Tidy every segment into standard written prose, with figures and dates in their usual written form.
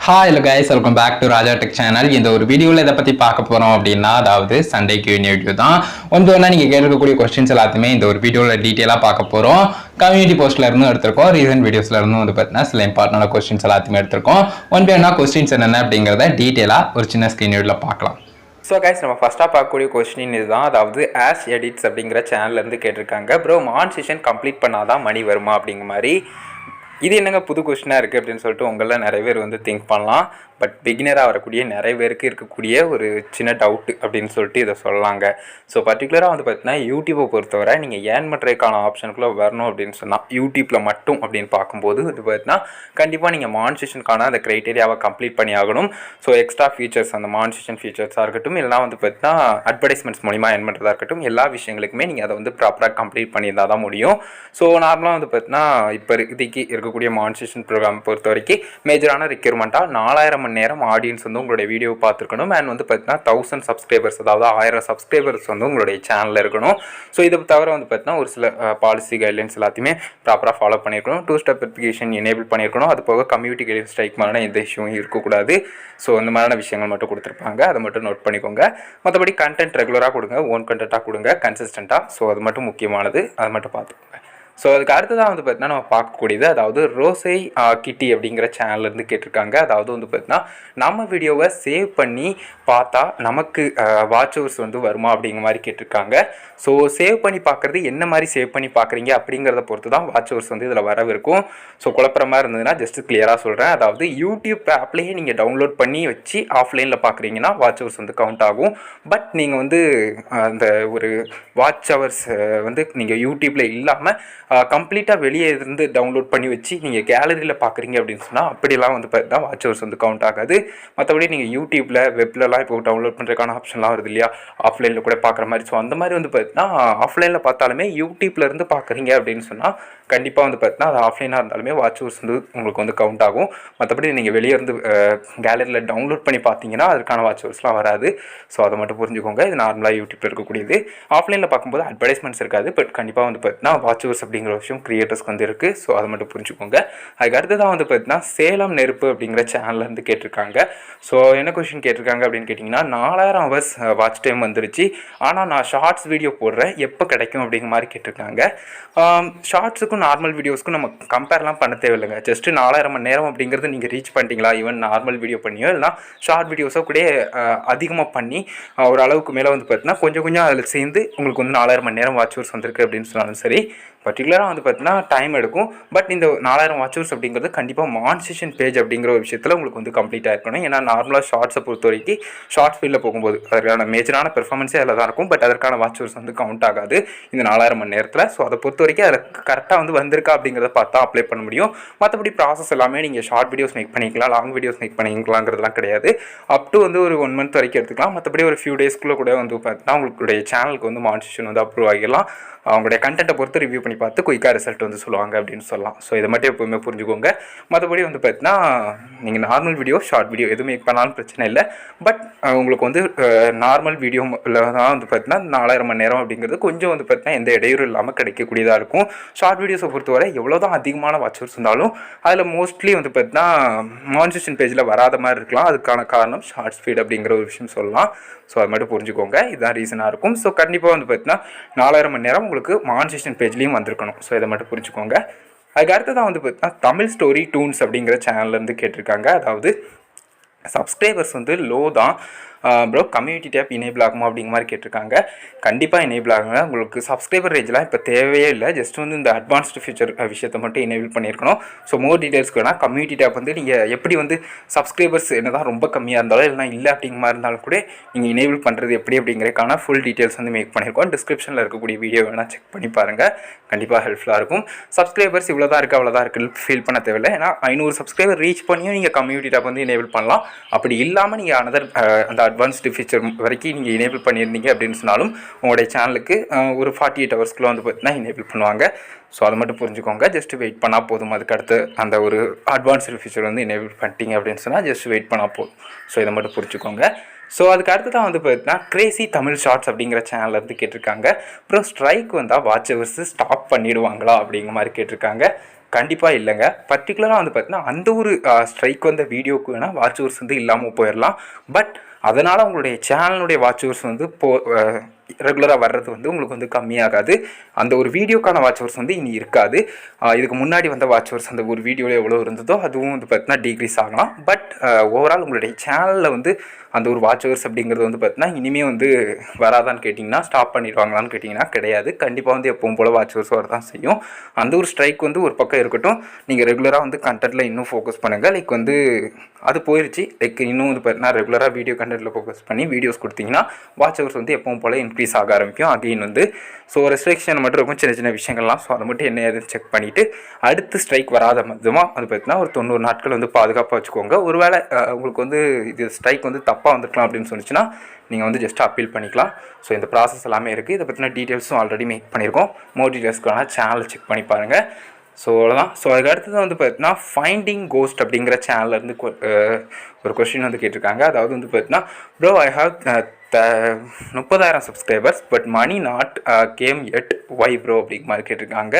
Hi hello guys, welcome back to Raja tech channel. இந்த ஒரு வீடியோவில் இதை பற்றி பார்க்க போகிறோம் அப்படின்னா, அதாவது சண்டே Q&A வீடியோ தான். ஒன்று நீங்கள் கேட்கக்கூடிய கொஸ்டின்ஸ் எல்லாத்தையுமே இந்த ஒரு வீடியோவில் டீட்டெயிலாக பார்க்க போகிறோம். கம்யூனிட்டி போஸ்ட்ல இருந்தும் எடுத்திருக்கோம், ரீசன்ட் வீடியோஸ்ல இருந்தும் வந்து பார்த்தீங்கன்னா சில இம்பார்ட்டன்டான கொஸ்டின்ஸ் எல்லாத்தையுமே எடுத்திருக்கோம். ஒன் கொஸ்டின்ஸ் என்னென்ன அப்படிங்கிறத டீட்டெயிலாக ஒரு சின்ன ஸ்க்ரீன் வீடியோவில் பார்க்கலாம். ஸோ கைஸ், நம்ம ஃபஸ்ட்டாக பார்க்கக்கூடிய கொஸ்டின் இதுதான். அதாவது ஆஷ் எடிட்ஸ் அப்படிங்கிற சேனல்லேருந்து கேட்டிருக்காங்க. ப்ரோ, மான்சேஷன் கம்ப்ளீட் பண்ணாதான் மணி வருமா அப்படிங்கிற மாதிரி. இது என்னங்க புது கொஸ்டினாக இருக்குது அப்படின்னு சொல்லிட்டு உங்களில் நிறைய பேர் வந்து திங்க் பண்ணலாம். பட் பிகினராக வரக்கூடிய நிறைய பேருக்கு இருக்கக்கூடிய ஒரு சின்ன டவுட்டு அப்படின்னு சொல்லிட்டு இதை சொல்லலாங்க. ஸோ பர்டிகுலராக வந்து பார்த்தீங்கன்னா யூடியூப்பை பொறுத்தவரை நீங்கள் ஏர்ன் பண்ணுறதுக்கான ஆப்ஷனுக்குள்ளே வரணும் அப்படின்னு சொன்னால் யூடியூப்பில் மட்டும் அப்படின்னு பார்க்கும்போது வந்து பார்த்தீங்கன்னா கண்டிப்பாக நீங்கள் மான்சேஷனுக்கான அந்த க்ரைட்டீரியாவை கம்ப்ளீட் பண்ணி ஆகணும். ஸோ எக்ஸ்ட்ரா ஃபீச்சர்ஸ், அந்த மான்சேஷன் ஃபீச்சர்ஸாக இருக்கட்டும், இல்லைனா வந்து பார்த்தீங்கன்னா அட்வர்டைஸ்மெண்ட்ஸ் மூலிமா ஏர்ன் பண்ணுறதா இருக்கட்டும், எல்லா விஷயங்களுக்குமே நீங்கள் அதை வந்து ப்ராப்பராக கம்ப்ளீட் பண்ணியிருந்தால் தான் முடியும். ஸோ நார்மலாக வந்து பார்த்தீங்கன்னா இப்போ இதுக்கு இருக்கக்கூடிய மான்சேஷன் ப்ரோக்ராம் பொறுத்த வரைக்கும் மேஜரான ரெக்யூர்மெண்ட்டாக 4000 மணி நேரம் ஆடியன்ஸ் வந்து உங்களுடைய வீடியோ பார்த்துருக்கணும். அண்ட் வந்து பார்த்தீங்கன்னா 1000 சப்ஸ்கிரைபர்ஸ், அதாவது 1000 சப்ஸ்கிரைபர்ஸ் வந்து உங்களுடைய சேனலில் இருக்கணும். ஸோ இதை தவிர வந்து பார்த்தீங்கன்னா ஒரு சில பாலிசி கைட்லைன்ஸ் எல்லாத்தையுமே ப்ராப்பராக ஃபாலோ பண்ணியிருக்கணும். 2-ஸ்டெப் வெரிஃபிகேஷன் எனேபிள் பண்ணியிருக்கணும். அது போக கம்யூனிட்டி கைட்லைன் ஸ்ட்ரைக் மாதிரியான எந்த இஷ்யூவும் இருக்கக்கூடாது. ஸோ இந்த மாதிரியான விஷயங்கள் மட்டும் கொடுத்துருப்பாங்க, அதை மட்டும் நோட் பண்ணிக்கோங்க. மற்றபடி கண்டென்ட் ரெகுலராக கொடுங்க, ஓன் கண்டென்ட்டாக கொடுங்க, கன்சிஸ்டண்ட்டாக. ஸோ அது மட்டும் முக்கியமானது, அதை மட்டும் பார்த்துக்கோங்க. ஸோ அதுக்கு அடுத்ததாக வந்து பார்த்தீங்கன்னா நம்ம பார்க்கக்கூடியது, அதாவது ரோசை கிட்டி அப்படிங்கிற சேனல்லேருந்து கேட்டிருக்காங்க. அதாவது வந்து பார்த்தீங்கன்னா நம்ம வீடியோவை சேவ் பண்ணி பார்த்தா நமக்கு வாட்ச் ஹவர்ஸ் வந்து வருமா அப்படிங்கிற மாதிரி கேட்டிருக்காங்க. ஸோ சேவ் பண்ணி பார்க்குறது என்ன மாதிரி சேவ் பண்ணி பார்க்குறீங்க அப்படிங்கிறத பொறுத்து தான் வாட்ச் ஹவர்ஸ் வந்து இதில் வரவிருக்கும். ஸோ குழப்பமாக இருந்ததுன்னா ஜஸ்ட் கிளியராக சொல்கிறேன். அதாவது யூடியூப் ஆப்லேயே நீங்கள் டவுன்லோட் பண்ணி வச்சு ஆஃப்லைனில் பார்க்குறீங்கன்னா வாட்ச் ஹவர்ஸ் வந்து கவுண்ட் ஆகும். பட் நீங்கள் வந்து அந்த ஒரு வாட்ச் ஹவர்ஸ் வந்து நீங்கள் யூடியூப்பில் இல்லாமல் கம்ப்ளீட்டாக வெளியே இருந்து டவுன்லோட் பண்ணி வச்சு நீங்கள் கேலரியில் பார்க்குறீங்க அப்படின்னு சொன்னால் அப்படிலாம் வந்து பார்த்தா வாட்ச் ஹவர்ஸ் வந்து கவுண்ட் ஆகாது. மற்றபடி நீங்கள் யூடியூப்பில் வெப்லலாம் இப்போ டவுன்லோட் பண்ணுறதுக்கான ஆப்ஷன்லாம் வருது இல்லையா, ஆஃப்லைனில் கூட பார்க்குற மாதிரி. ஸோ அந்த மாதிரி வந்து பார்த்தீங்கன்னா ஆஃப்லைனில் பார்த்தாலுமே யூடியூப்லேருந்து பார்க்குறீங்க அப்படின்னு சொன்னால் கண்டிப்பாக வந்து பார்த்தீங்கன்னா அது ஆஃப்லைனாக இருந்தாலுமே வாட்ச் ஹவர்ஸ் வந்து உங்களுக்கு வந்து கவுண்ட் ஆகும். மற்றபடி நீங்கள் வெளியே இருந்து கேலரியில் டவுன்லோட் பண்ணி பார்த்தீங்கன்னா அதுக்கான வாட்ச் ஹவர்ஸ்லாம் வராது. ஸோ அதை மட்டும் புரிஞ்சுக்கோங்க. இது நார்மலாக யூடியூப்பில் இருக்கக்கூடியது. ஆஃப்லைனில் பார்க்கும்போது அட்வர்டைஸ்மெண்ட்ஸ் இருக்காது, பட் கண்டிப்பாக வந்து பார்த்தீங்கன்னா வாட்ச் ஹவர்ஸ் அப்படிங்கிற விஷயம் கிரியேட்டர்ஸ்க்கு வந்து இருக்குது. ஸோ அதை மட்டும் புரிஞ்சுக்கோங்க. அதுக்கு அடுத்ததான் வந்து பார்த்தீங்கன்னா சேலம் நெருப்பு அப்படிங்கிற சேனல்லேருந்து கேட்டிருக்காங்க. ஸோ என்ன கொஸ்டின் கேட்டிருக்காங்க அப்படின்னு கேட்டிங்கன்னா, 4000 ஹவர்ஸ் வாட்ச் டைம் வந்துருச்சு, ஆனால் நான் ஷார்ட்ஸ் வீடியோ போடுறேன், எப்போ கிடைக்கும் அப்படிங்கிற மாதிரி கேட்டிருக்காங்க. ஷார்ட்ஸுக்கும் நார்மல் வீடியோஸ்க்கும் நம்ம கம்பேர்லாம் பண்ண தேவையில்லைங்க. ஜஸ்ட்டு 4000 மணி நேரம் அப்படிங்கிறது நீங்கள் ரீச் பண்ணிட்டீங்களா, ஈவன் நார்மல் வீடியோ பண்ணியோ இல்லைனா ஷார்ட் வீடியோஸோ கூட அதிகமாக பண்ணி ஒரு அளவுக்கு மேலே வந்து பார்த்தீங்கன்னா கொஞ்சம் அதில் சேர்ந்து உங்களுக்கு வந்து 4000 மணி நேரம் வாட்ச் ஹவர்ஸ் வந்திருக்கு அப்படின்னு சொன்னாலும் சரி, பர்டிகுலராக வந்து பார்த்தீங்கன்னா டைம் எடுக்கும். பட் இந்த 4000 வாட்ச் ஹவர்ஸ் அப்படிங்கிறது கண்டிப்பாக மான்சேஷன் பேஜ் அப்படிங்கிற ஒரு விஷயத்தில் உங்களுக்கு வந்து கம்ப்ளீட்டாக இருக்கணும். ஏன்னா நார்மலாக ஷார்ட்ஸை பொறுத்த வரைக்கும் ஷார்ட் ஃபீல்டில் போகும்போது அதற்கான மேஜரான பெர்ஃபார்மன்ஸே அதில் தான் இருக்கும். பட் அதற்கான வாட்ச் ஹவர்ஸ் வந்து கவுண்ட் ஆகாது இந்த 4000 மணி நேரத்தில். ஸோ அதை பொறுத்த வரைக்கும் அதில் கரெக்டாக வந்து வந்திருக்கா அப்படிங்கிறத பார்த்தா அப்ளை பண்ண முடியும். மற்றபடி ப்ராசஸ் எல்லாமே நீங்கள் ஷார்ட் வீடியோஸ் மேக் பண்ணிக்கலாம், லாங் வீடியோஸ் மேக் பண்ணிக்கலாங்கிறதுலாம் கிடையாது. அப் டு வந்து ஒரு 1 மந்த் வரைக்கும் எடுத்துக்கலாம். மற்றபடி ஒரு ஃபியூ டேஸ்க்குள்ளே கூட வந்து பார்த்தீங்கன்னா உங்களுடைய சேனலுக்கு வந்து மான்சேஷன் வந்து அப்ரூவ் ஆகிடலாம். அவங்களுடைய கண்டென்ட்டை பொறுத்து ரிவ்யூ பண்ணி பார்த்து குயிக்காக ரிசல்ட் வந்து சொல்லுவாங்க அப்படின்னு சொல்லலாம். ஸோ இதை மட்டும் எப்போவுமே புரிஞ்சுக்கோங்க. மற்றபடி வந்து பார்த்தீங்கன்னா நீங்கள் நார்மல் வீடியோ, ஷார்ட் வீடியோ எது மேக் பண்ணாலும் பிரச்சனை இல்லை. பட் உங்களுக்கு வந்து நார்மல் வீடியோவில் தான் வந்து பார்த்தீங்கன்னா 4000 மணி நேரம் அப்படிங்கிறது கொஞ்சம் வந்து பார்த்தீங்கன்னா எந்த இடையூறு இல்லாமல் கிடைக்கக்கூடியதாக இருக்கும். ஷார்ட் வீடியோஸை பொறுத்தவரை எவ்வளோ தான் அதிகமான வாட்ச் ஹவர்ஸ் இருந்தாலும் அதில் மோஸ்ட்லி வந்து பார்த்தீங்கன்னா மான்சேஷன் பேஜில் வராத மாதிரி இருக்கலாம். அதுக்கான காரணம் ஷார்ட் ஸ்பீட் அப்படிங்கிற ஒரு விஷயம் சொல்லலாம். ஸோ அது மட்டும் புரிஞ்சுக்கோங்க. இதுதான் ரீசனாக இருக்கும். ஸோ கண்டிப்பாக வந்து பார்த்தீங்கன்னா 4000 மணி நேரம் உங்களுக்கு மான்சேஷன் பேஜ்லேயும் வந்திருக்கணும். ஸோ இதை மட்டும் புரிஞ்சுக்கோங்க. அதுக்கு அடுத்ததான் வந்து பார்த்தீங்கன்னா தமிழ் ஸ்டோரி டூன்ஸ் அப்படிங்கிற சேனல்லேருந்து கேட்டிருக்காங்க. அதாவது சப்ஸ்கிரைபர்ஸ் வந்து லோ தான் ப்ரோ, கம்யூனிட்டி டேப் எனேபிள் ஆகுமா அப்படிங்கிற மாதிரி கேட்டிருக்காங்க. கண்டிப்பாக எனேபிள் ஆகுங்க. உங்களுக்கு சப்ஸ்கிரைபர் ரேஞ்செலாம் இப்போ தேவையே இல்லை. ஜஸ்ட் வந்து இந்த அட்வான்ஸ்டு ஃபீச்சர் விஷயத்தை மட்டும் எனேபிள் பண்ணியிருக்கணும். ஸோ மோர் டீட்டெயில்ஸ்க்கு வேணால் கம்யூனிட்டி டேப் வந்து நீங்கள் எப்படி வந்து சப்ஸ்கிரைபர்ஸ் என்ன தான் ரொம்ப கம்மியாக இருந்தாலும் இல்லைனா இல்லை அப்படிங்கிற மாதிரி இருந்தாலும் கூட நீங்கள் எனேபிள் பண்ணுறது எப்படி அப்படிங்கிறதுக்கான ஃபுல் டீட்டெயில்ஸ் வந்து மேக் பண்ணியிருக்கோம். டிஸ்கிரிப்ஷனில் இருக்கக்கூடிய வீடியோ வேணால் செக் பண்ணி பாருங்கள், கண்டிப்பாக ஹெல்ப்ஃபுல்லாக இருக்கும். சப்ஸ்கிரைபர்ஸ் இவ்வளோ தான் இருக்குது அவ்வளோதான் இருக்குது ஃபீல் பண்ண தேவையில்லை. ஏன்னா 500 சப்ஸ்கிரைபர் ரீச் பண்ணியும் நீங்கள் கம்யூனிட்டி டேப் வந்து எனேபிள் பண்ணலாம். அப்படி இல்லாமல் நீங்கள் அனதர் அந்த அட்வான்ஸ்டு ஃபீச்சர் வரைக்கும் நீங்கள் எனேபிள் பண்ணியிருந்தீங்க அப்படின்னு சொன்னாலும் உங்களுடைய சேனலுக்கு ஒரு 48 ஹவர்ஸ்க்குள்ளே வந்து பார்த்தீங்கன்னா எனேபிள் பண்ணுவாங்க. ஸோ அதை மட்டும் புரிஞ்சுக்கோங்க. ஜஸ்ட் வெயிட் பண்ணால் போதும். அதுக்கு அடுத்து அந்த ஒரு அட்வான்ஸ்டு ஃபீச்சர் வந்து எனேபிள் பண்ணிட்டீங்க அப்படின்னு சொன்னால் ஜஸ்ட் வெயிட் பண்ணால் போதும். ஸோ இதை மட்டும் புரிஞ்சுக்கோங்க. ஸோ அதுக்கு அடுத்து தான் வந்து பார்த்தீங்கன்னா கிரேசி தமிழ் ஷார்ட்ஸ் அப்படிங்கிற சேனல்லேருந்து கேட்டிருக்காங்க. அப்புறம் ஸ்ட்ரைக் வந்தால் வாட்ச் ஹவர்ஸ் ஸ்டாப் பண்ணிடுவாங்களா அப்படிங்கிற மாதிரி கேட்டிருக்காங்க. கண்டிப்பாக இல்லைங்க. பர்டிகுலராக வந்து பார்த்தீங்கன்னா அந்த ஒரு ஸ்ட்ரைக் வந்த வீடியோக்கு வேணால் வாட்ச் ஹவர்ஸ் வந்து இல்லாமல் போயிடலாம். பட் அதனால் உங்களுடைய சேனலுடைய வாட்ச் ஹவர்ஸ் வந்து ரெகுலராக வர்றது வந்து உங்களுக்கு வந்து கம்மியாகாது. அந்த ஒரு வீடியோக்கான வாட்ச் ஹவர்ஸ் வந்து இனி இருக்காது. இதுக்கு முன்னாடி வந்த வாட்ச் ஹவர்ஸ் அந்த ஒரு வீடியோவில் எவ்வளோ இருந்ததோ அதுவும் வந்து பார்த்தீங்கன்னா டிக்ரீஸ் ஆகலாம். பட் ஓவரால் உங்களுடைய சேனலில் வந்து அந்த ஒரு வாட்ச் ஹவர்ஸ் அப்படிங்கிறது வந்து பார்த்தீங்கன்னா இனிமேல் வந்து வராதான்னு கேட்டிங்கன்னா, ஸ்டாப் பண்ணிடுவாங்களான்னு கேட்டிங்கன்னா கிடையாது. கண்டிப்பாக வந்து எப்பவும் போல் வாட்ச் ஹவர்ஸ் வரதான் செய்யும். அந்த ஒரு ஸ்ட்ரைக் வந்து ஒரு பக்கம் இருக்கட்டும். நீங்கள் ரெகுலராக வந்து கண்டென்ட்டில் இன்னும் ஃபோக்கஸ் பண்ணுங்கள். லைக் வந்து அது போயிடுச்சு. லைக் இன்னும் வந்து பார்த்தீங்கன்னா ரெகுலராக வீடியோ கண்டென்ட்டில் ஃபோக்கஸ் பண்ணி வீடியோஸ் கொடுத்தீங்கன்னா வாட்ச் ஹவர்ஸ் வந்து எப்பவும் போல் இன்க்ரீஸ் ஆக ஆரம்பிக்கும். அகைன் வந்து ஸோ ரெஸ்ட்ரிக்ஷன் மட்டும் இருக்கும், சின்ன சின்ன விஷயங்கள்லாம். ஸோ அதை மட்டும் என்ன ஏதுன்னு செக் பண்ணிவிட்டு அடுத்து ஸ்ட்ரைக் வராத மதுமாக அது பார்த்தீங்கன்னா ஒரு 90 நாட்கள் வந்து பாதுகாப்பாக வச்சுக்கோங்க. ஒருவேளை உங்களுக்கு வந்து இது ஸ்ட்ரைக் வந்து தப்பாக வந்துருக்கலாம் அப்படின்னு சொன்னிச்சுன்னா நீங்கள் வந்து ஜஸ்ட் அப்பீல் பண்ணிக்கலாம். ஸோ இந்த ப்ராசஸ் எல்லாமே இருக்குது. இதை பற்றின டீட்டெயில்ஸும் ஆல்ரெடி மேக் பண்ணியிருக்கோம். மோர் டீட்டெயில்ஸ்க்கான சேனலை செக் பண்ணி பாருங்கள். ஸோ அவ்வளோதான். ஸோ அதுக்கு அடுத்தது வந்து பார்த்தீங்கன்னா ஃபைண்டிங் கோஸ்ட் அப்படிங்கிற சேனல்லேருந்து ஒரு கொஸ்டின் வந்து கேட்டிருக்காங்க. அதாவது வந்து பார்த்தீங்கன்னா, bro I have 30,000 subscribers but money not came yet why bro அப்படிங்கிற மாதிரி கேட்டிருக்காங்க.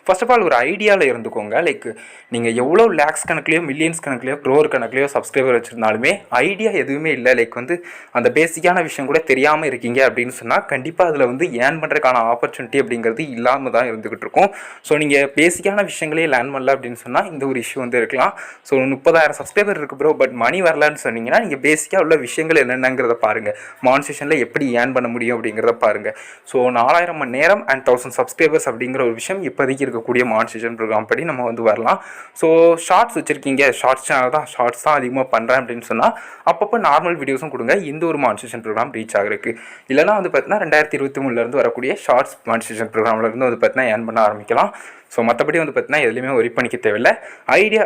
ஃபர்ஸ்ட் ஆஃப் ஆல் ஒரு ஐடியாவில் இருந்துக்கோங்க. லைக் நீங்கள் எவ்வளோ லேக்ஸ் கணக்குலையோ மில்லியன்ஸ் கணக்குலையோ க்ரோர் கணக்குலையோ சப்ஸ்கிரைபர் வச்சுருந்தாலுமே ஐடியா எதுவுமே இல்லை, லைக் வந்து அந்த பேசிக்கான விஷயம் கூட தெரியாமல் இருக்கீங்க அப்படின்னு சொன்னால் கண்டிப்பாக அதில் வந்து ஏர்ன் பண்ணுறதுக்கான ஆப்பர்ச்சுனிட்டி அப்படிங்கிறது இல்லாமல் தான் இருந்துக்கிட்டு இருக்கும். ஸோ நீங்கள் பேசிக்கான விஷயங்களே லேர்ன் பண்ணல அப்படின்னு சொன்னால் இந்த ஒரு இஷ்யூ வந்து இருக்கலாம். ஸோ 30,000 சப்ஸ்கிரைபர் இருக்குது ப்ரோ பட் மணி வரலன்னு சொன்னீங்கன்னா நீங்கள் பேசிக்காக உள்ள விஷயங்கள் என்னென்னங்கிறத பாருங்கள். மான்சேஷனில் எப்படி ஏர்ன் பண்ண முடியும் அப்படிங்கிறத பாருங்கள். ஸோ 4000 மணி நேரம் அண்ட் 1000 சப்ஸ்கிரைபர்ஸ் அப்படிங்கிற ஒரு விஷயம் இப்போதைக்கு இருக்கக்கூடிய மான்சேஷன் ப்ரோக்ராம் படி நம்ம வந்து வரலாம். ஸோ ஷார்ட்ஸ் வச்சுருக்கீங்க, ஷார்ட்ஸ் சேனல் தான், ஷார்ட்ஸ் தான் அதிகமாக பண்ணுறேன் அப்படின்னு சொன்னால் அப்பப்போ நார்மல் வீடியோஸும் கொடுங்க. இந்த ஒரு மான்சேஷன் ப்ரோக்ராம் ரீச் ஆகிருக்கு. இல்லைனா வந்து பார்த்தீங்கன்னா 2023 வரக்கூடிய ஷார்ட்ஸ் மான்சேஷன் ப்ரோக்ராம்லேருந்து வந்து பார்த்தீங்கன்னா ஏர்ன் பண்ண ஆரம்பிக்கலாம். ஸோ மற்றபடி வந்து பார்த்தீங்கன்னா எதுலையுமே ஒரி பண்ணிக்க தேவையில்லை. ஐடியா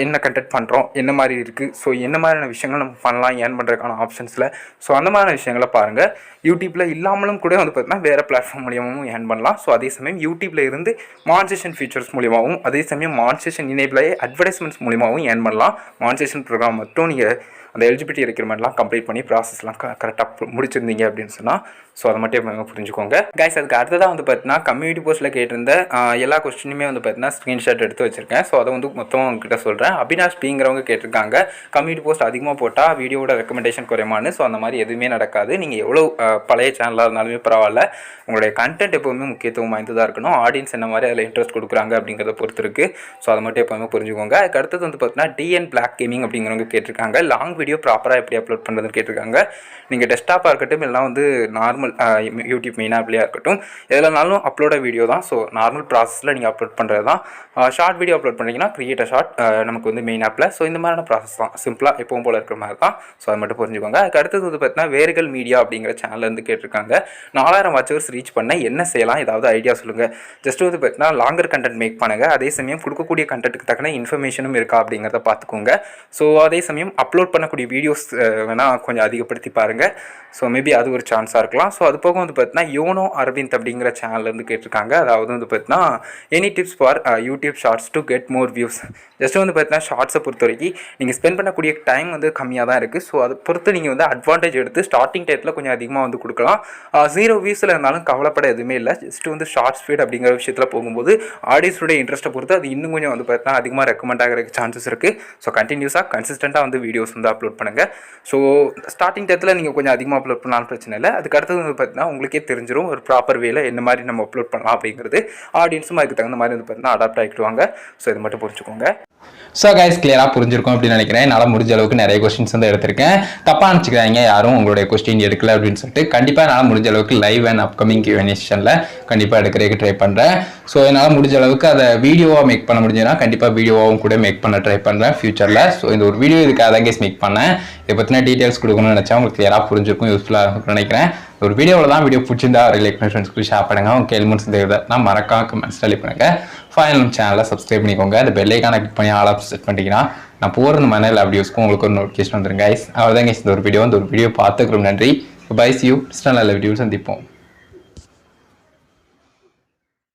என்ன கண்டெக்ட் பண்ணுறோம், என்ன மாதிரி இருக்குது, ஸோ என்ன மாதிரியான விஷயங்கள் நம்ம பண்ணலாம் ஏர்ன் பண்ணுறதுக்கான ஆப்ஷன்ஸில், ஸோ அந்த மாதிரியான விஷயங்களை பாருங்கள். யூடியூப்பில் இல்லாமலும் கூட வந்து பார்த்தீங்கன்னா வேறு பிளாட்ஃபார்ம் மூலியமாகவும் ஏர்ன் பண்ணலாம். ஸோ அதே சமயம் யூடியூப்பில் இருந்து மான்சேஷன் ஃபீச்சர்ஸ் மூலியமாகவும் அதே சமயம் மான்சேஷன் இனேபிளாகி அட்வர்டைஸ்மெண்ட்ஸ் மூலியமாகவும் ஏர்ன் பண்ணலாம். மான்சேஷன் ப்ரோக்ராம் மட்டும் நீங்கள் அந்த எலிஜிபிலிட்டி ரெக்யூர்மெண்ட்லாம் கம்ப்ளீட் பண்ணி ப்ராசஸ்லாம் கரெக்டாக முடிச்சிருந்தீங்க அப்படின்னு சொன்னால் ஸோ அதை மட்டும் புரிஞ்சுக்கோங்க கைஸ். அதுக்கு அடுத்ததாக வந்து பார்த்தீங்கன்னா கம்யூனிட்டி போஸ்ட்டில் கேட்டிருந்த எல்லா கொஸ்டினுமே வந்து பார்த்தீங்கன்னா ஸ்க்ரீன்ஷாட் எடுத்து வச்சிருக்கேன். ஸோ அதை வந்து மொத்தமாக உங்ககிட்ட சொல்கிறேன். அபினாஷ் பிங்கிறவங்க கேட்டிருக்காங்க, கம்யூனிட்டி போஸ்ட் அதிகமாக போட்டால் வீடியோட ரெக்கமெண்டேஷன் குறையுமான்னு. ஸோ அந்த மாதிரி எதுவுமே நடக்காது. நீங்கள் எவ்வளோ பழைய சேனலாக இருந்தாலுமே பரவாயில்ல, உங்களுடைய கண்டென்ட் எப்போவுமே முக்கியத்துவம் வாய்ந்ததாக இருக்கணும். ஆடியன்ஸ் என்ன மாதிரி அதில் இன்ட்ரெஸ்ட் கொடுக்குறாங்க அப்படிங்கிறத பொறுத்து இருக்குது. ஸோ அதை மட்டும் எப்போவுமே புரிஞ்சுக்கோங்க. அதுக்கு அடுத்தது வந்து பார்த்தீங்கன்னா டிஎன் பிளாக் கேமிங் அப்படிங்கிறவங்க கேட்டிருக்காங்க, லாங் வீடியோ ப்ராப்பராக எப்படி அப்லோட் பண்ணுறதுன்னு கேட்டிருக்காங்க. நீங்கள் டெஸ்க்டாப்பாக இருக்கட்டும் இல்லைனா வந்து நார்மல் யூடியூப் மெயின் ஆப்லேயே இருக்கட்டும், எதுலனாலும் அப்லோட வீடியோ தான். ஸோ நார்மல் ப்ராசஸில் நீங்கள் அப்லோட் பண்ணுறது தான். ஷார்ட் வீடியோ அப்லோட் பண்ணிங்கன்னா கிரியேட் அ ஷார்ட் நமக்கு வந்து மெயின் ஆப்பில். ஸோ இந்த மாதிரியான ப்ராசஸ் தான், சிம்பிளாக எப்பவும் போல் இருக்கிற மாதிரி தான். ஸோ அதை மட்டும் புரிஞ்சுக்கோங்க. அதுக்கு அடுத்தது வந்து பார்த்தீங்கன்னா வேர்கள் மீடியா அப்படிங்கிற சேனல்லேருந்து கேட்டிருக்காங்க, 4000 வாட்சர்ஸ் ரீச் பண்ண என்ன செய்யலாம், ஏதாவது ஐடியா சொல்லுங்கள். ஜஸ்ட் வந்து பார்த்தீங்கன்னா லாங்கர் கண்டென்ட் மேக் பண்ணுங்கள். அதே சமயம் கொடுக்கக்கூடிய கண்டென்ட்டுக்கு தக்கன இன்ஃபர்மேஷனும் இருக்கா அப்படிங்கிறத பார்த்துக்கோங்க. ஸோ அதே சமயம் அப்லோட் பண்ணக்கூடிய வீடியோஸ் வேணால் கொஞ்சம் அதிகப்படுத்தி பாருங்கள். ஸோ மேபி அது ஒரு சான்ஸாக இருக்கலாம். ஸோ அது போக வந்து பார்த்தீங்கன்னா யோனோ அரவிந்த் அப்படிங்கிற சேனல்லேருந்து கேட்டிருக்காங்க, அதாவது வந்து பார்த்தீங்கன்னா any tips for YouTube shorts to get more views. Just வந்து பார்த்தீங்கன்னா ஷார்ட்ஸை பொறுத்த வரைக்கும் நீங்கள் ஸ்பெண்ட் பண்ணக்கூடிய டைம் வந்து கம்மியாக தான் இருக்குது. ஸோ அதை பொறுத்து நீங்கள் வந்து அட்வான்டேஜ் எடுத்து ஸ்டார்டிங் டயத்தில் கொஞ்சம் அதிகமாக வந்து கொடுக்கலாம். 0 வியூஸில் இருந்தாலும் கவலைப்பட எதுவுமே இல்லை. ஜஸ்ட் வந்து ஷார்ட் ஸ்பீட் அப்படிங்கிற விஷயத்தில் போகும்போது ஆடியன்ஸுடைய இன்ட்ரெஸ்ட்டை பொறுத்து அது இன்னும் கொஞ்சம் வந்து பார்த்தீங்கன்னா அதிகமாக ரெக்கமெண்ட் ஆகிறதுக்கு சான்சஸ் இருக்குது. ஸோ கண்டினியூஸாக கன்சிஸ்டண்ட்டாக வந்து வீடியோஸ் வந்து அப்லோட் பண்ணுங்கள். ஸோ ஸ்டார்டிங் டயத்தில் நீங்கள் கொஞ்சம் அதிகமாக அப்லோட் பண்ணாலும் பிரச்சனை இல்லை. அதுக்கு அடுத்தது வந்து பார்த்தீங்கன்னா உங்களுக்கே தெரிஞ்சிடும் ஒரு ப்ராப்பர் வேல என்ன மாதிரி நம்ம அப்லோட் பண்ணலாம் அப்படிங்கிறது. ஆடியன்ஸும் அதுக்கு தகுந்த மாதிரி வந்து பார்த்தீங்கன்னா அடாப்ட் ஆகிடுவாங்க. ஸோ இது மட்டும் புரிஞ்சுக்கோங்க. ஸோ கைஸ் கிளியராக புரிஞ்சிருக்கும் அப்படின்னு நினைக்கிறேன். என்னால் முடிஞ்ச அளவுக்கு நிறைய கொஸ்டின்ஸ் வந்து எடுத்திருக்கேன். தப்பாக நினச்சிக்கிறாங்க யாரும் உங்களுடைய கொஸ்டின் எடுக்கல அப்படின்னு சொல்லிட்டு. கண்டிப்பாக என்னால் முடிஞ்ச அளவுக்கு லைவ் அண்ட் அப்கமிங் Q&A செஷனில் கண்டிப்பாக எடுக்கிறதுக்கு ட்ரை பண்ணுறேன். ஸோ என்னால் முடிஞ்ச அளவுக்கு அதை வீடியோவாக மேக் பண்ண முடிஞ்சதுன்னா கண்டிப்பாக வீடியோவாகவும் கூட மேக் பண்ண ட்ரை பண்ணுறேன் ஃபியூச்சரில். ஸோ இந்த ஒரு வீடியோ இதுக்காக தான் கேஸ் மேக் பண்ணேன். இதை பற்றின டீட்டெயில்ஸ் கொடுக்கணும்னு நினச்சா உங்களுக்கு கிளியராக புரிஞ்சிருக்கும், யூஸ்ஃபுல்லாக இருக்கும்னு நினைக்கிறேன். ஒரு வீடியோவில் தான் வீடியோ பிடிச்சிருந்தா ரிலேட் பண்ணி ஃப்ரெண்ட்ஸ்க்கு ஷேர் பண்ணுங்க. உங்கள் கேள்விமன்ஸ் நான் மறக்காம கமெண்ட்ஸ் டெலிட் பண்ணுங்க. ஃபைனல் சேனலை சப்ஸ்கிரைப் பண்ணிக்கோங்க. அந்த பெல் ஐக்கானை கிளிக் பண்ணி ஆல் ஆப்ஷன் செட் பண்ணிட்டீங்கன்னா நான் போகிற இந்த மாதிரி வீடியோஸ்க்கும் உங்களுக்கு ஒரு நோட்டிஃபிகேஷன் வந்துருங்க கைஸ். அவ்வளோதான் கைஸ் இந்த ஒரு வீடியோ பார்த்துக்கிறோம். நன்றி. Bye, see you. நல்ல வீடியோ சந்திப்போம்.